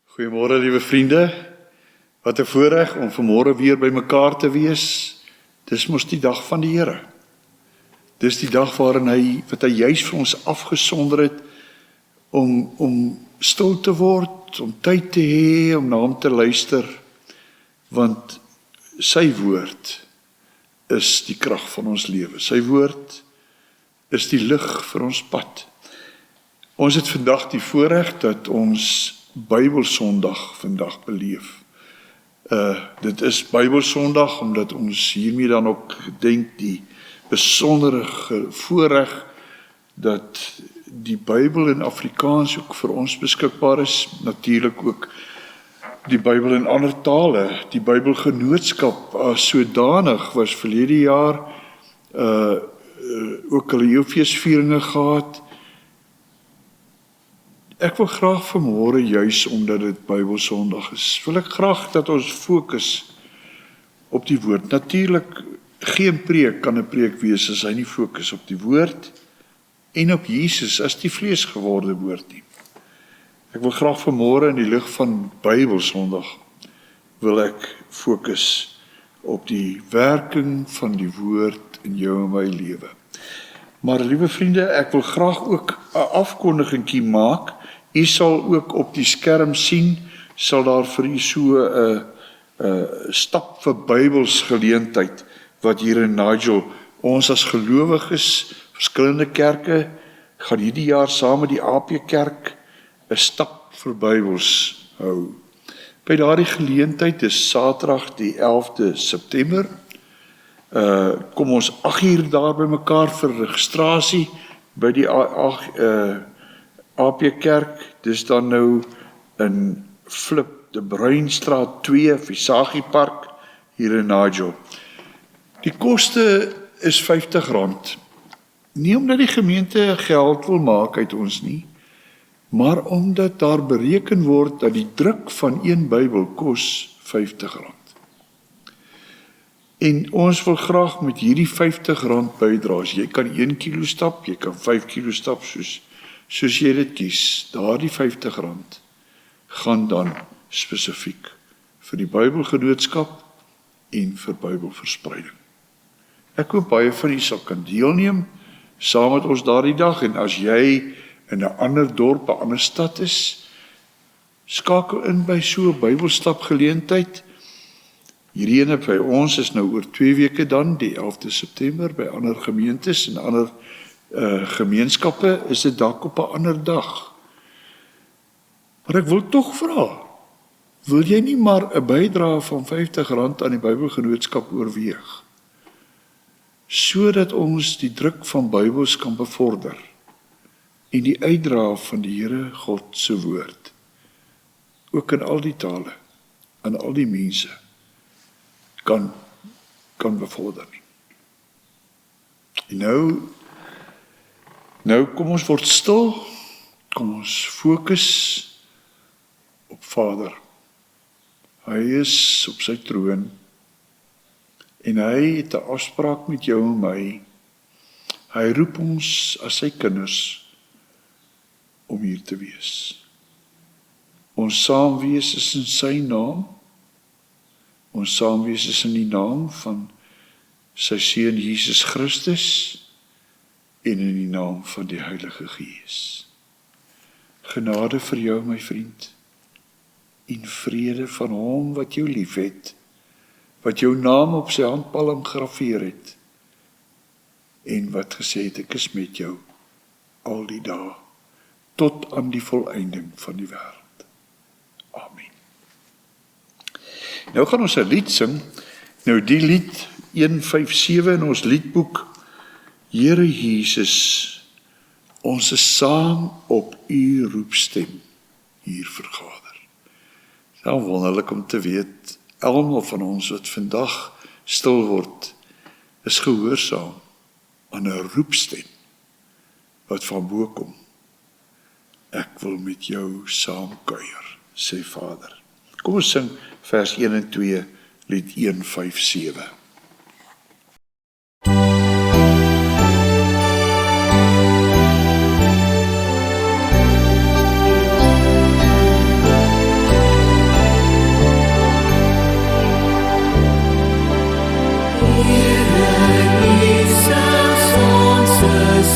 Goeiemôre liewe vriende, wat 'n voorreg om vanmôre weer by mekaar te wees. Dis mos die dag van die Here. Dis die dag waarin wat hy juis vir ons afgesonder het om stil te word, om tyd te hê, om na hom te luister, want sy woord is die krag van ons lewe. Sy woord is die lig vir ons pad. Ons het vandag die voorreg dat ons Bybelsondag vandag beleef. Dit is Bybelsondag omdat ons hiermee dan ook gedenk die besondere voorreg dat die Bybel in Afrikaans ook vir ons beskikbaar is. Natuurlik ook die Bybel in ander tale. Die Bybelgenootskap as sodanig was verlede jaar ook hulle Eufeesvieringe gehad. Ek wil graag vanmôre, juis omdat dit Bybelsondag is, wil ek graag dat ons fokus op die woord. Natuurlik, geen preek kan 'n preek wees as hy nie fokus op die woord en op Jesus as die vleesgeworde woord nie. Ek wil graag vanmôre in die lig van Bybelsondag wil ek fokus op die werking van die woord in jou en my lewe. Maar liewe vriende, ek wil graag ook 'n afkondigingkie maak. U sal ook op die skerm sien, sal daar vir u so 'n stap vir Bybels geleentheid wat hier in Nigel, ons as gelowiges, verskillende kerke, gaan hierdie jaar saam met die AP Kerk 'n stap vir Bybels hou. By daardie geleentheid is Saterdag die 11de September. Kom ons 8 uur daar by mekaar vir registrasie by die AP Kerk. Dis dan nou in Flip de Bruinstraat 2, Visagie Park hier in Nigel. Die koste is R50. Nie omdat die gemeente geld wil maak uit ons nie, maar omdat daar bereken word dat die druk van een Bybel kos R50. En ons wil graag met hierdie R50 bydra. Jy kan 1 kilo stap, jy kan 5 kilo stap, soos jy dit kies. Daardie R50 gaan dan spesifiek vir die Bybelgenootskap en vir Bybelverspreiding. Ek hoop baie van u sal kan deelneem saam met ons daardie dag, en as jy in 'n ander dorp, 'n ander stad is, skakel in by so 'n Bybelstap geleentheid. Hierdie ene by ons is nou oor 2 weke dan, die 11de September, by ander gemeentes en ander gemeenskappe is dit dalk op 'n ander dag. Maar ek wil tog vra, wil jy nie maar 'n bydrae van R50 aan die Bybelgenootskap oorweeg, sodat ons die druk van Bybels kan bevorder en die uitdra van die Here God se woord, ook in al die tale, aan al die mense, kan bevorder nie. En nou kom ons word stil, kom ons fokus op Vader. Hy is op sy troon en hy het 'n afspraak met jou en my. Hy roep ons as sy kinders om hier te wees. Ons saamwees is in sy naam. Ons saamwees is in die naam van sy Seun Jesus Christus en in die naam van die Heilige Gees. Genade vir jou, my vriend, en vrede van hom wat jou liefhet, wat jou naam op sy handpalm graveer het, en wat gesê het, ek is met jou al die dae, tot aan die volëinding van die wêreld. Amen. Nou gaan ons 'n lied sing. Nou die lied 157 in ons liedboek, Here Jesus, ons is saam op u roepstem hier vergader. Dit is wonderlik om te weet, almal van ons wat vandag stil word, is gehoorsaam aan 'n roepstem wat van bo kom. Ek wil met jou saam kuier, sê Vader. Kom ons sing vers 1 en 2, lied 157.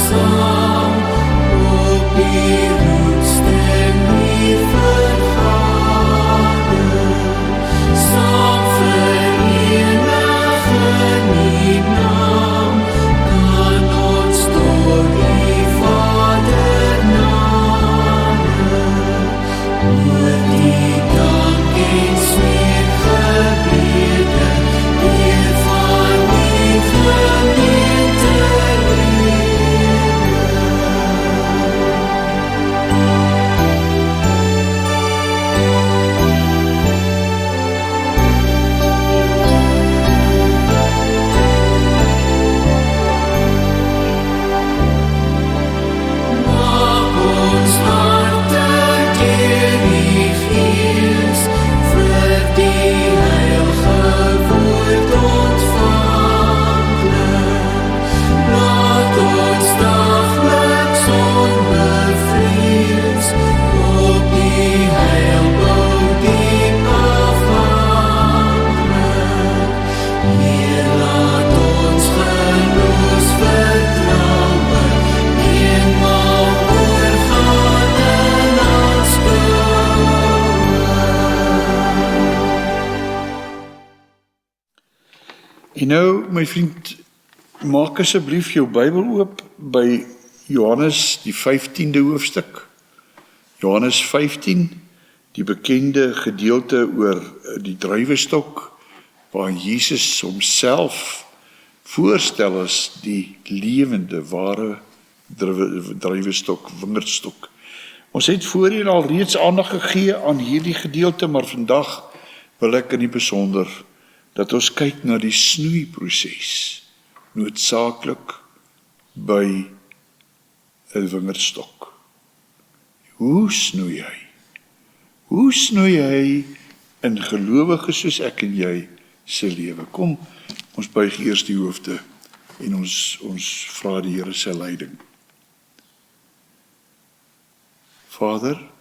saam op die roepstem nie vergader, saam verenig in die naam, kan ons tot die Vader nader. Oor die dank en smeek gebede, deur van die gemeente maak ons harte deur die Gees vir die heilige woord ontvanklik. Laat ons dageliks onbevreesd op die heilbou diep afhanklik. Heer, laat ons geloofs vertroue eenmaal oorgaan in aanskou. En nou, my vriend, maak asseblief jou Bybel oop by Johannes die 15de hoofstuk. Johannes 15, die bekende gedeelte oor die druiwestok, waar Jesus homself voorstel as die lewende, ware druiwestok, wingerdstok. Ons het voorheen al reeds aandag gegee aan hierdie gedeelte, maar vandag wil ek in die besonder dat ons kyk na die snoeiproses, noodsaaklik by 'n wingerdstok. Hoe snoei hy? Hoe snoei hy in gelowiges soos ek en jy se lewe? Kom, ons buig eers die hoofde en ons vra die Here se leiding. Vader,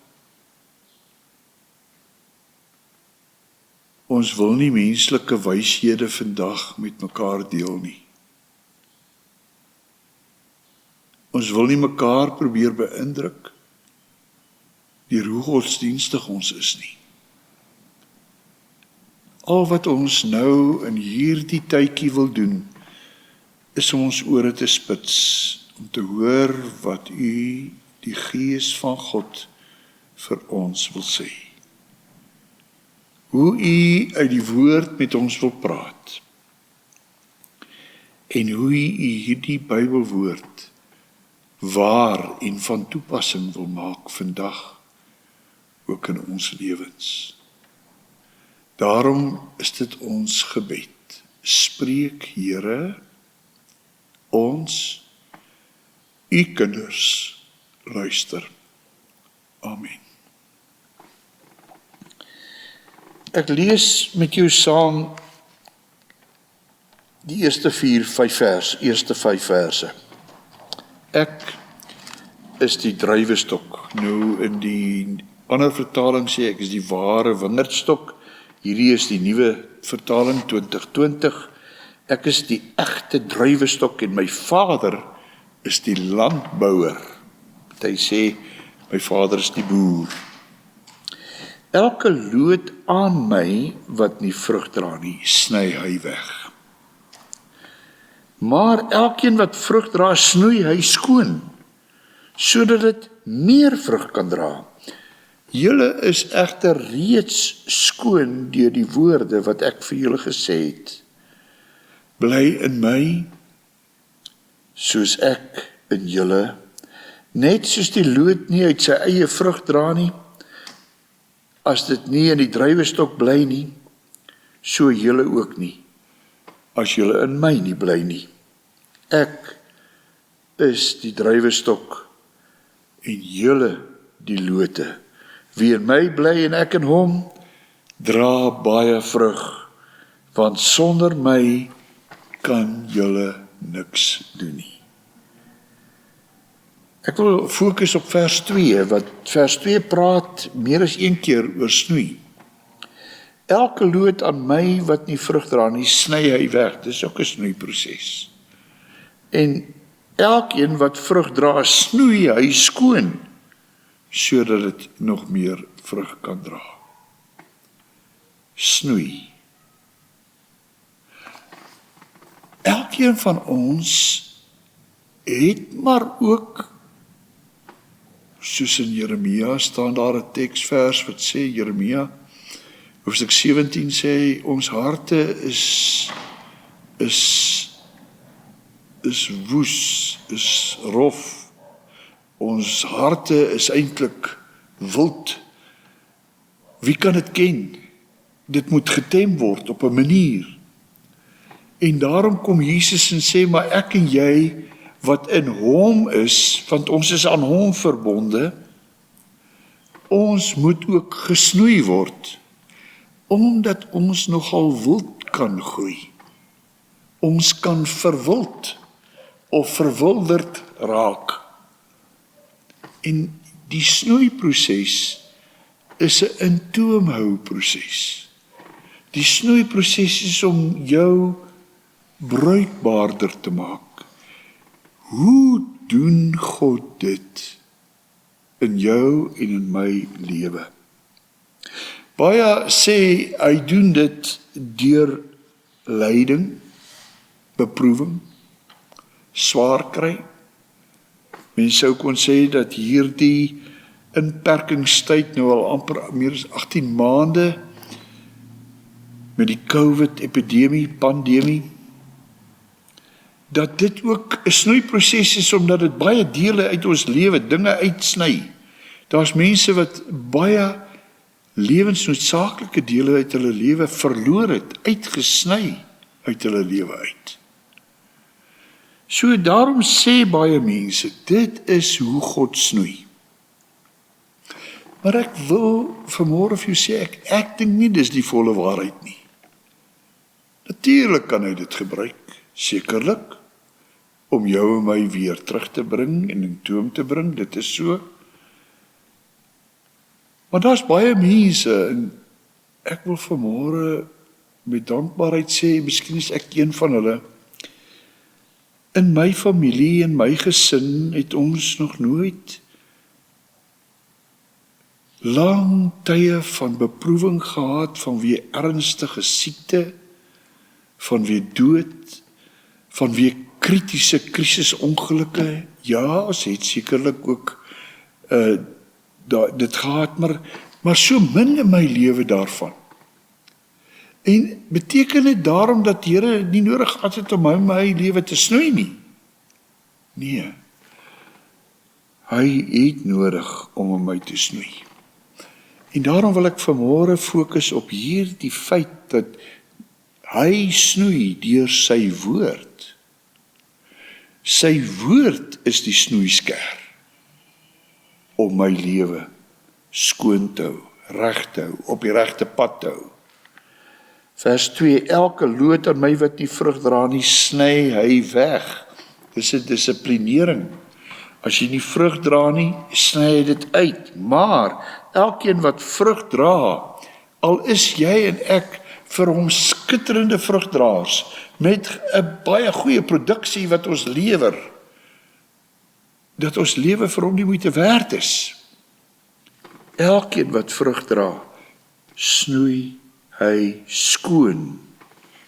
ons wil nie menslike wyshede vandag met mekaar deel nie. Ons wil nie mekaar probeer beïndruk deur hoe godsdienstig ons is nie. Al wat ons nou in hierdie tydjie wil doen, is om ons ore te spits, om te hoor wat U, die Gees van God, vir ons wil sê. Hoe U uit die woord met ons wil praat. En hoe U hierdie Bybelwoord waar en van toepassing wil maak vandag, ook in ons lewens. Daarom is dit ons gebed. Spreek, Here, ons, U kinders, luister. Amen. Ek lees met jou saam die eerste 5 verse. Ek is die druiwestok. Nou in die ander vertaling sê ek is die ware wingerdstok. Hierdie is die nuwe vertaling 2020. Ek is die egte druiwestok en my Vader is die landbouer. Hy sê, my Vader is die boer. Elke loot aan my wat nie vrug dra nie, sny hy weg. Maar elkeen wat vrug dra, snoei hy skoon, sodat dit meer vrug kan dra. Julle is egter reeds skoon deur die woorde wat ek vir julle gesê het. Bly in my, soos ek in julle. Net soos die loot nie uit sy eie vrug dra nie, as dit nie in die druiwestok bly nie, so julle ook nie, as julle in my nie bly nie. Ek is die druiwestok en julle die lote. Wie in my bly en ek in hom, dra baie vrug, want sonder my kan julle niks doen nie. Ek wil fokus op vers 2, wat vers 2 praat meer as een keer oor snoei. Elke loot aan my wat nie vrug dra nie, sny hy weg. Dis ook 'n snoeiproses. En elkeen wat vrug dra, snoei hy skoon, sodat dit nog meer vrug kan dra. Snoei. Elkeen van ons het maar ook, soos in Jeremia staan daar 'n teksvers wat sê, Jeremia, hoofstuk 17 sê, ons harte is woes, is rof. Ons harte is eintlik wild. Wie kan dit ken? Dit moet getem word op 'n manier. En daarom kom Jesus en sê, maar ek en jy wat in hom is, want ons is aan hom verbonde, ons moet ook gesnoei word, omdat ons nogal wild kan groei. Ons kan verwild of verwilderd raak. En die snoeiproses is 'n intoomhouproses. Die snoeiproses is om jou bruikbaarder te maak. Hoe doen God dit in jou en in my lewe? Baie sê hy doen dit deur lyding, beproewing, swaar kry. Mense sou kon sê dat hierdie inperkingstyd nou al amper meer as 18 maande met die COVID-epidemie, pandemie, dat dit ook 'n snoeiproses is, omdat dit baie dele uit ons lewe, dinge uitsny. Daar's mense wat baie lewensnoodsaaklike dele uit hulle lewe verloor het, uitgesny uit hulle lewe uit. So daarom sê baie mense, dit is hoe God snoei. Maar ek wil vanmôre vir jou sê, ek dink nie dis die volle waarheid nie. Natuurlik kan hy dit gebruik, sekerlik, om jou en my weer terug te bring en in toom te bring, dit is so. Maar daar's baie mense, en ek wil vanmôre met dankbaarheid sê, miskien is ek een van hulle. In my familie en my gesin het ons nog nooit lang tye van beproewing gehad, vanweë ernstige siekte, vanweë dood, vanweë kritiese krisisongelukke. Ja, ons het sekerlik ook dit gehad, maar so min in my lewe daarvan. En beteken dit daarom dat die Here nie nodig gehad het om my lewe te snoei nie? Nee. Hy het nodig om my te snoei. En daarom wil ek vanmôre fokus op hierdie feit dat hy snoei deur sy woord. Sy woord is die snoeisker om my lewe skoon te hou, reg te hou, op die regte pad te hou. Vers 2, elke loot aan my wat nie vrug dra nie, sny hy weg. Dis 'n dissiplinering. As jy nie vrug dra nie, sny hy dit uit. Maar elkeen wat vrug dra, al is jy en ek vir hom skitterende vrugdraers, met 'n baie goeie produksie wat ons lewer, dat ons lewe vir hom die moeite werd is. Elkeen wat vrug dra, snoei hy skoon,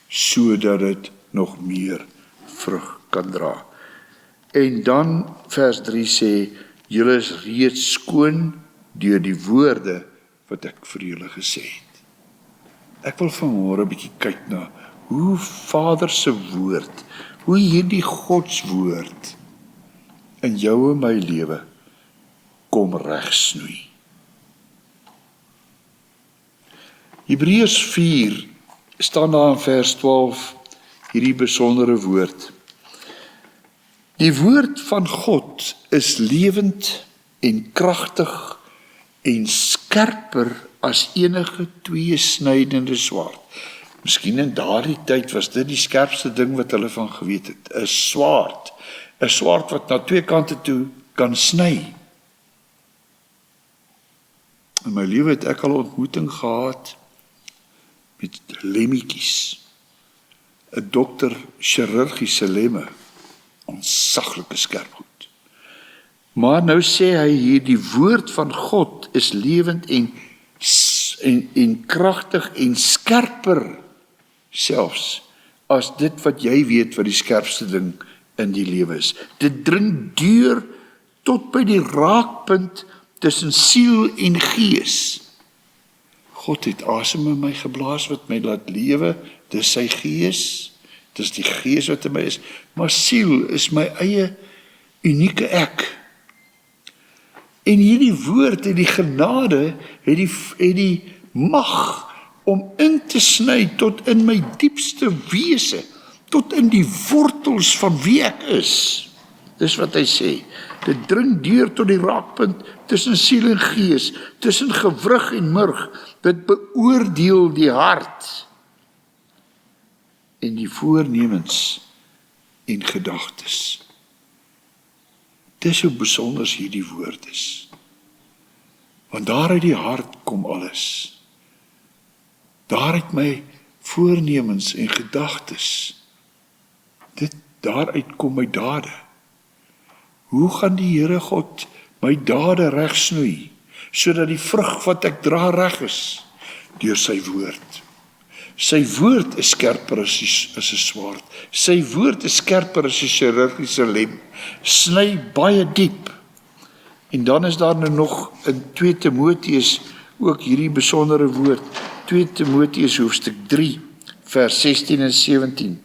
sodat dit nog meer vrug kan dra. En dan vers 3 sê, julle is reeds skoon deur die woorde wat ek vir julle gesê het. Ek wil vanmôre 'n bietjie kyk na hoe Vader se woord, hoe hierdie Godswoord in jou en my lewe kom regsnoei. Hebreërs 4 staan daar in vers 12 hierdie besondere woord. Die woord van God is lewend en kragtig en skerper as enige tweesnydende swaard. Miskien in daardie tyd was dit die skerpste ding wat hulle van geweet het, 'n swaard. 'n Swaard wat na twee kante toe kan sny. In my lewe het ek al 'n ontmoeting gehad met lemmetjies. 'n dokter chirurgiese lemme. Ontsaglike skerp goed. Maar nou sê hy hier, die woord van God is lewend en kragtig en skerper selfs as dit wat jy weet wat die skerpste ding in die lewe is. Dit dring deur tot by die raakpunt tussen siel en gees. God het asem in my geblaas wat my laat lewe, dis sy gees, dis die gees wat in my is, maar siel is my eie unieke ek. En hierdie woord het die genade, het die mag om in te sny tot in my diepste wese, tot in die wortels van wie ek is. Dis wat hy sê. Dit dring deur tot die raakpunt tussen siel en gees, tussen gewrig en murg. Dit beoordeel die hart en die voornemens en gedagtes. Dis hoe besonder hierdie woord is. Want daaruit die hart kom alles. Daaruit my voornemens en gedagtes. Daaruit kom my dade. Hoe gaan die Here God my dade regsnoei, sodat die vrug wat ek dra reg is? Deur sy woord. Sy woord is skerper as 'n swaard. Sy woord is skerper as 'n chirurgiese lem. Sny baie diep. En dan is daar nou nog in 2 Timoteus ook hierdie besondere woord. 2 Timoteus hoofstuk 3, vers 16 en 17.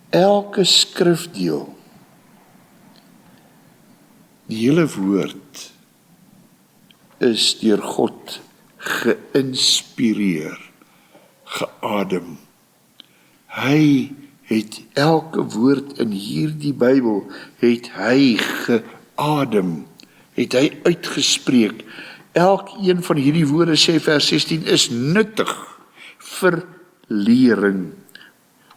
Elke skrifdeel, die hele woord, is deur God geïnspireer, geadem. Hy het elke woord in hierdie Bybel, het hy geadem, het hy uitgespreek. Elkeen van hierdie woorde, sê vers 16, is nuttig vir lering,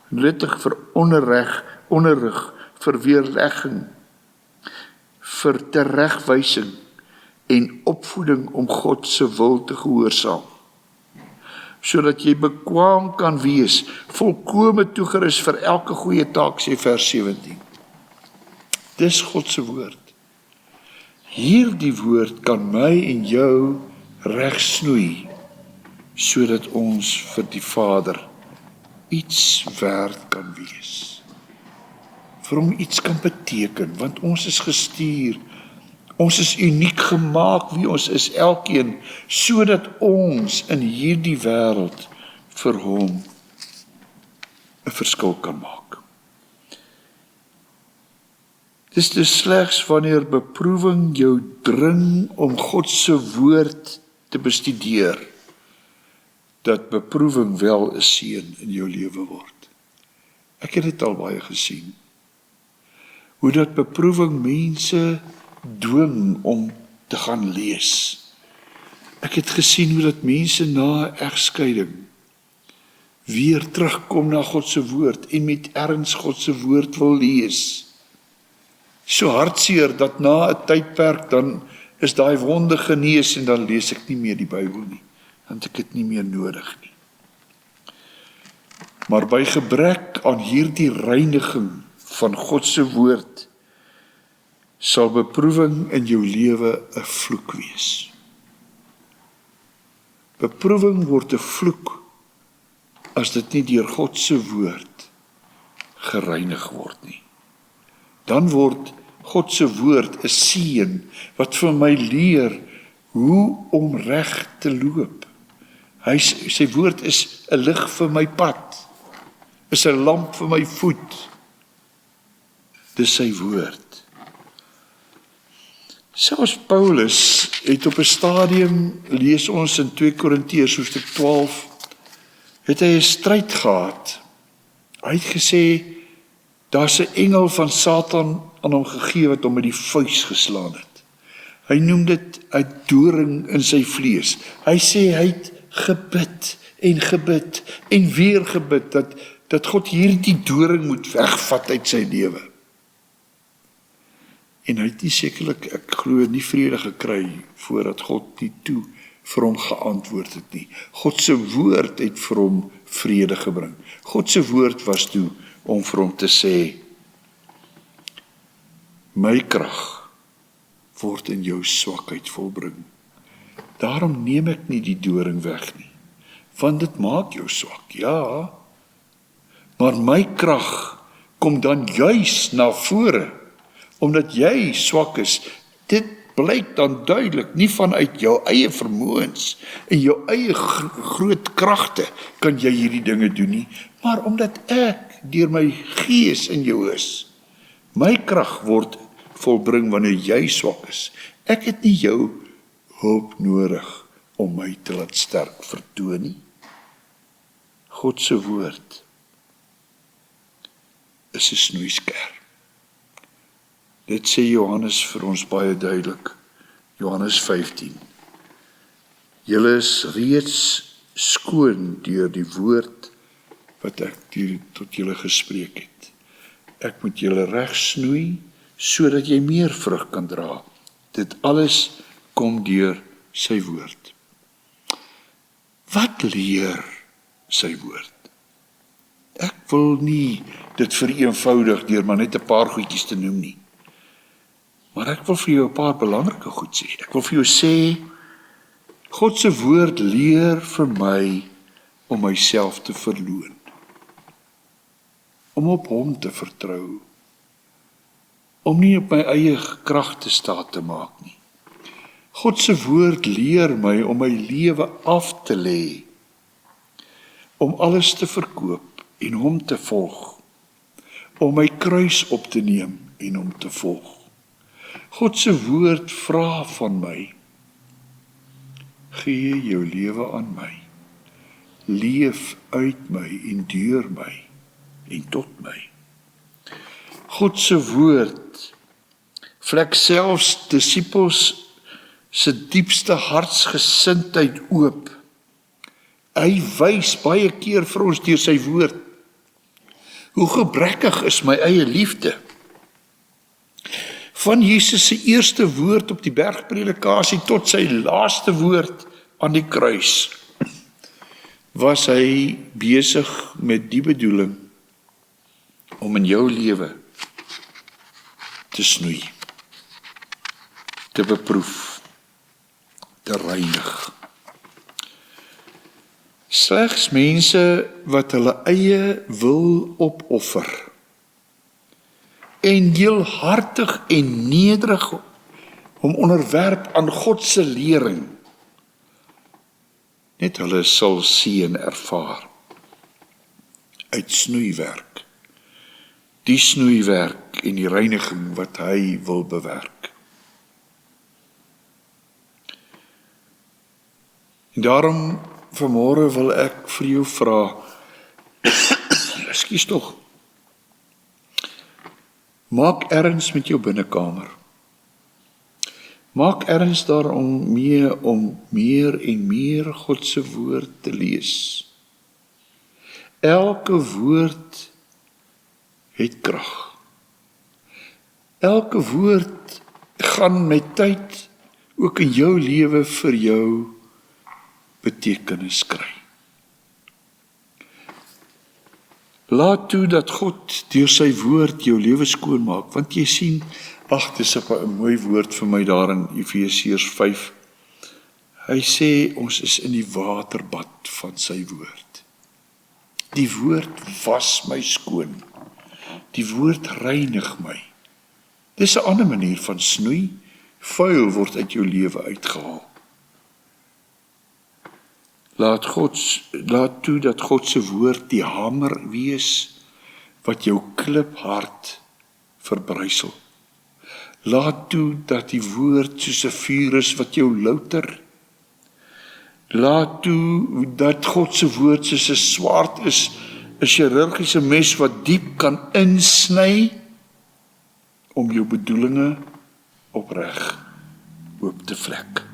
nuttig vir onderrig, vir weerlegging, vir teregwysing en opvoeding om God se wil te gehoorsaam, sodat jy bekwaam kan wees, volkome toegerus vir elke goeie taak, sê vers 17. Dis God se woord. Hierdie woord kan my en jou regsnoei, sodat ons vir die Vader iets werd kan wees. Vir hom iets kan beteken, want ons is gestuur, ons is uniek gemaak wie ons is, elkeen, sodat ons in hierdie wêreld vir hom 'n verskil kan maak. Dis dus slegs wanneer beproewing jou dring om God se woord te bestudeer, dat beproewing wel 'n seën in jou lewe word. Ek het dit al baie gesien. Hoe dat beproewing mense dwing om te gaan lees. Ek het gesien hoe dat mense na 'n egskeiding weer terugkom na God se woord en met erns God se woord wil lees. So hartseer dat na 'n tydperk dan is daai wonde genees en dan lees ek nie meer die Bybel nie, want ek het nie meer nodig nie. Maar by gebrek aan hierdie reiniging van God se woord, sal beproewing in jou lewe 'n vloek wees. Beproewing word 'n vloek as dit nie deur God se woord gereinig word nie. Dan word God se woord 'n seën wat vir my leer hoe om reg te loop. Sy woord is 'n lig vir my pad, is 'n lamp vir my voet. Dis sy woord. Selfs Paulus het op 'n stadium, lees ons in 2 Korintiërs hoofstuk 12, het hy 'n stryd gehad. Hy het gesê, daar's 'n engel van Satan aan hom gegee wat hom met die vuis geslaan het. Hy noem dit 'n doring in sy vlees. Hy sê hy het gebid en weer gebid dat God hierdie doring moet wegvat uit sy lewe. En hy het nie sekerlik, ek glo, nie vrede gekry voordat God nie toe vir hom geantwoord het nie. God se woord het vir hom vrede gebring. God se woord was toe om vir hom te sê, My krag word in jou swakheid volbring. Daarom neem ek nie die doring weg nie, want dit maak jou swak, ja. Maar my krag kom dan juis na vore, omdat jy swak is. Dit blyk dan duidelik, nie vanuit jou eie vermoëns en jou eie groot kragte kan jy hierdie dinge doen nie, maar omdat ek deur my gees in jou is. My krag word volbring wanneer jy swak is. Ek het nie jou hulp nodig om my te laat sterk vertoon nie. God se woord is 'n snoeisker. Dit sê Johannes vir ons baie duidelik, Johannes 15. Julle is reeds skoon deur die woord wat ek tot julle gespreek het. Ek moet julle reg snoei, sodat jy meer vrug kan dra. Dit alles kom deur sy woord. Wat leer sy woord? Ek wil nie dit vereenvoudig deur maar net 'n paar goedjies te noem nie. Maar ek wil vir jou 'n paar belangrike goed sê. Ek wil vir jou sê, God se woord leer vir my om myself te verloon. Om op hom te vertrou. Om nie op my eie kragte staat te maak nie. God se woord leer my om my lewe af te lê. Om alles te verkoop en hom te volg. Om my kruis op te neem en hom te volg. God se woord vra van my, gee jou lewe aan my, leef uit my en deur my en tot my. God se woord vlek selfs disippels se diepste hartsgesindheid oop. Hy wys baie keer vir ons deur sy woord, hoe gebrekkig is my eie liefde. Van Jesus se eerste woord op die bergpredikasie tot sy laaste woord aan die kruis, was hy besig met die bedoeling om in jou lewe te snoei, te beproef, te reinig. Slegs mense wat hulle eie wil opoffer en heelhartig en nederig hom onderwerp aan God se lering, net hulle sal seën ervaar uit snoeiwerk, die snoeiwerk en die reiniging wat hy wil bewerk. En daarom vanmôre wil ek vir jou vra, ekskuus tog, maak erns met jou binnekamer. Maak erns daarom om meer en meer God se woord te lees. Elke woord het krag. Elke woord gaan met tyd ook in jou lewe vir jou betekenis kry. Laat toe dat God deur sy woord jou lewe skoon maak, want jy sien, dis 'n mooi woord vir my daar in Efesiërs 5. Hy sê ons is in die waterbad van sy woord. Die woord was my skoon. Die woord reinig my. Dis 'n ander manier van snoei. Vuil word uit jou lewe uitgehaal. Laat toe dat God se woord die hamer wees wat jou kliphart verbrysel. Laat toe dat die woord soos 'n vuur is wat jou louter. Laat toe dat God se woord soos 'n swaard is, 'n chirurgiese mes wat diep kan insny om jou bedoelinge opreg oop te vlek.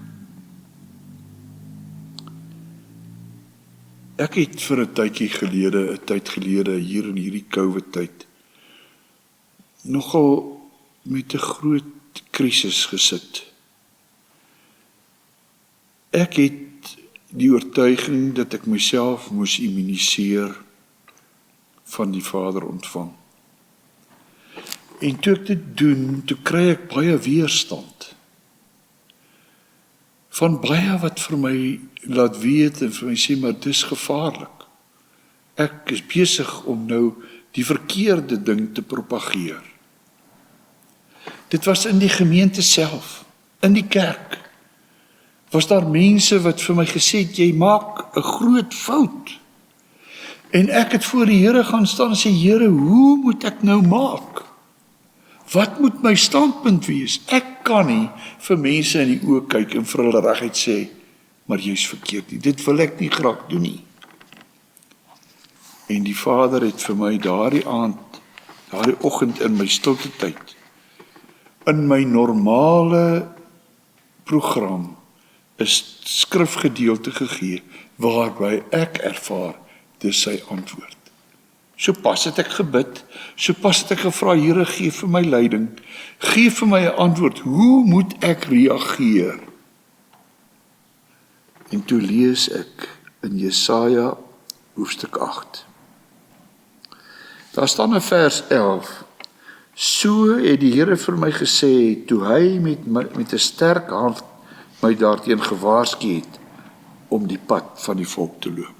Ek het vir 'n tyd gelede hier in hierdie COVID-tyd nogal met 'n groot krisis gesit. Ek het die oortuiging dat ek myself moes immuniseer van die Vader ontvang. En toe ek dit doen, toe kry ek baie weerstand. Van baie wat vir my laat weet en vir my sê, maar dis gevaarlik. Ek is besig om nou die verkeerde ding te propageer. Dit was in die gemeente self, in die kerk. Was daar mense wat vir my gesê het, jy maak 'n groot fout. En ek het voor die Here gaan staan en sê, Here, hoe moet ek nou maak? Wat moet my standpunt wees? Ek kan nie vir mense in die oë kyk en vir hulle reguit sê, maar jy's verkeerd nie. Dit wil ek nie graag doen nie. En die Vader het vir my daardie aand, daardie oggend in my stilte tyd, in my normale program, 'n skrifgedeelte gegee, waarby ek ervaar, dis sy antwoord. So pas het ek gebid, so pas het ek gevra, Here, gee vir my leiding, gee vir my 'n antwoord, hoe moet ek reageer? En toe lees ek in Jesaja hoofstuk 8. Daar staan in vers 11, so het die Here vir my gesê, toe hy met 'n sterk hand my daarteen gewaarsku het, om die pad van die volk te loop.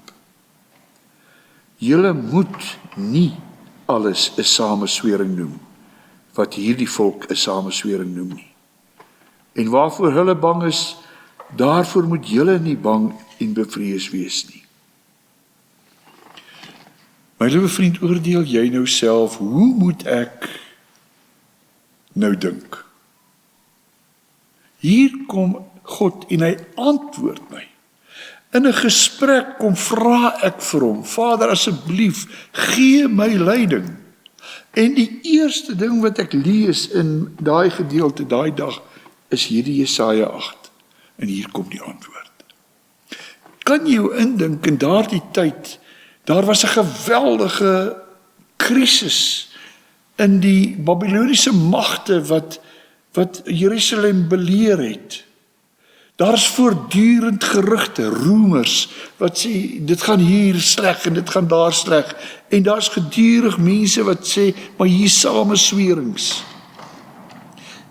Julle moet nie alles 'n sameswering noem, wat hierdie volk 'n sameswering noem nie. En waarvoor hulle bang is, daarvoor moet julle nie bang en bevrees wees nie. My liewe vriend, oordeel jy nou self, hoe moet ek nou dink? Hier kom God en hy antwoord my. In 'n gesprek kom vra ek vir hom, Vader, asseblief, gee my leiding. En die eerste ding wat ek lees in daai gedeelte, daai dag, is hierdie Jesaja 8. En hier kom die antwoord. Kan jy jou indink, in daardie tyd, daar was 'n geweldige krisis in die Babiloniese magte wat Jerusalem beleer het. Daar is voortdurend gerugte, roemers, wat sê, dit gaan hier sleg en dit gaan daar sleg. En daar is gedurig mense wat sê, maar hier sameswerings.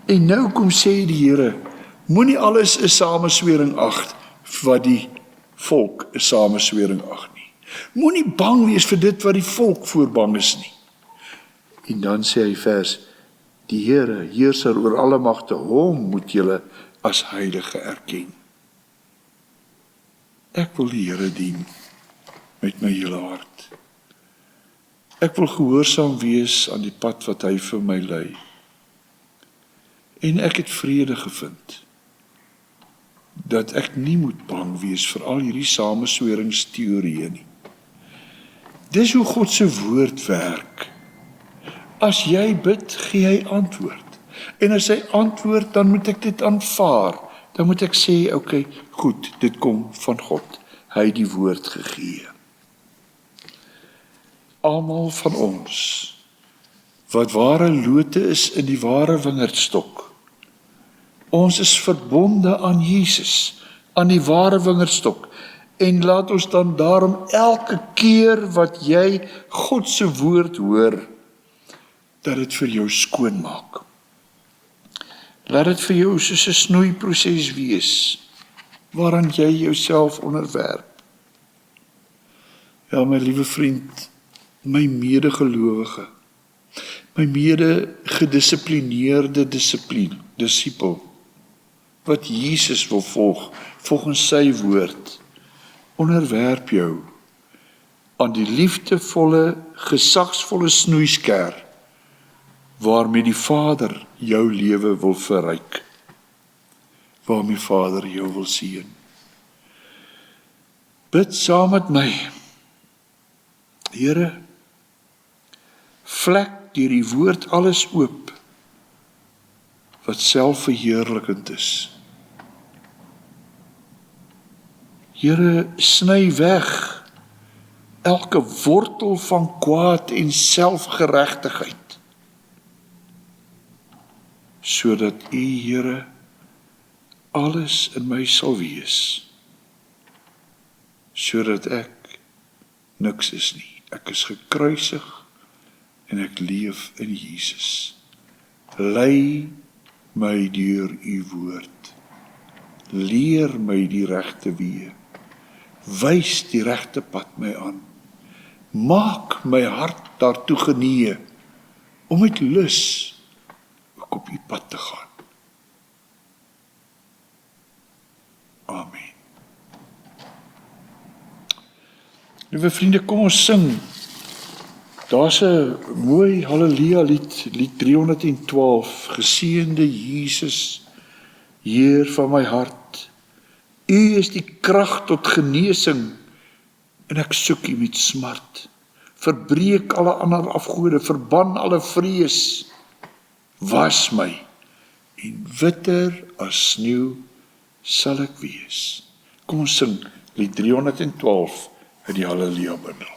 En nou kom sê die Here, moenie alles 'n sameswering ag, wat die volk 'n sameswering ag nie. Moenie bang wees vir dit wat die volk voor bang is nie. En dan sê hy vers, die Here, heerser oor alle magte, hom moet julle as heilige erken. Ek wil die Here dien met my hele hart. Ek wil gehoorsaam wees aan die pad wat hy vir my lei. En ek het vrede gevind, dat ek nie moet bang wees vir al hierdie samesweringsteorieë nie. Dis hoe God se woord werk. As jy bid, gee hy antwoord. En as hy antwoord, dan moet ek dit aanvaar. Dan moet ek sê, okay, goed, dit kom van God. Hy het die woord gegee. Almal van ons, wat ware lote is in die ware wingerdstok. Ons is verbonde aan Jesus, aan die ware wingerdstok. En laat ons dan daarom elke keer wat jy God se woord hoor, dat dit vir jou skoon maak. Laat dit vir jou soos 'n snoeiproses wees, waaraan jy jouself onderwerp. Ja, my liewe vriend, my medegelowige, my gedisciplineerde disipel, wat Jesus wil volg, volgens sy woord, onderwerp jou aan die liefdevolle, gesagsvolle snoeisker, waarmee die Vader jou lewe wil verryk, waarmee Vader jou wil seën. Bid saam met my, Here, vlek deur die woord alles oop, wat selfverheerlikend is. Here, sny weg elke wortel van kwaad en selfgeregtigheid, sodat U, Here, alles in my sal wees, sodat ek niks is nie. Ek is gekruisig en ek leef in Jesus. Lei my deur u woord. Leer my die regte weë. Wys die regte pad my aan. Maak my hart daartoe genee om met lus ook op u pad te gaan. Amen. Liewe vriende, kom ons sing. Daar's 'n mooi Halleluja lied, lied 312, Geseënde Jesus, Heer van my hart. U is die krag tot genesing, en ek soek u met smart. Verbreek alle ander afgode, verban alle vrees. Was my, en witter as sneeu sal ek wees. Kom ons sing lied 312 uit die Halleluja bundel.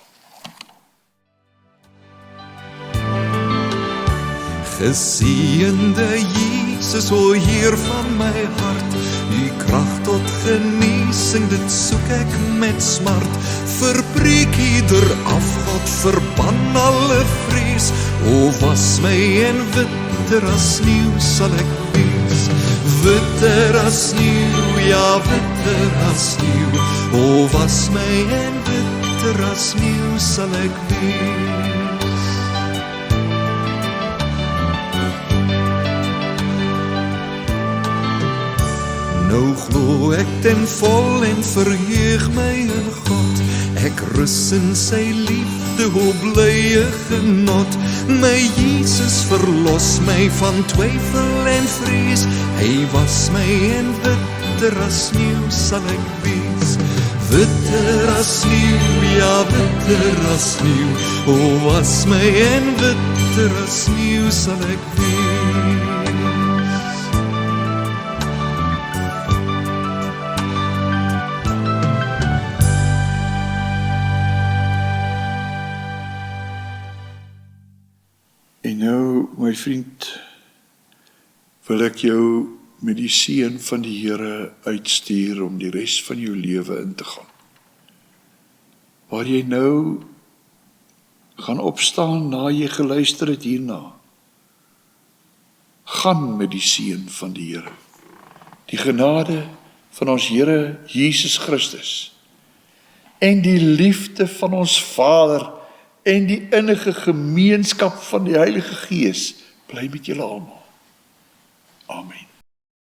Geseënde Jesus, o Heer van my hart, u krag tot genesing, dit soek ek met smart. Verbreek ieder afgod, verban alle vrees. O was my en witter as sneeu sal ek wees. Witter as sneeu, ja witter as sneeu. O was my en witter as sneeu sal ek wees. Nou glo ek ten vol en verheug my in God. Ek rus in sy liefde, o blye genot. My Jesus verlos my van twyfel en vrees. Hy was my en witter as sneeu sal ek wees. Witter as sneeu, ja witter as sneeu. O was my en witter as sneeu sal ek wees. En nou, my vriend, wil ek jou met die seën van die Here uitstuur om die res van jou lewe in te gaan. Waar jy nou gaan opstaan na jy geluister het hierna. Gaan met die seën van die Here. Die genade van ons Here Jesus Christus en die liefde van ons Vader en die innige gemeenskap van die Heilige Gees bly met julle almal. Amen.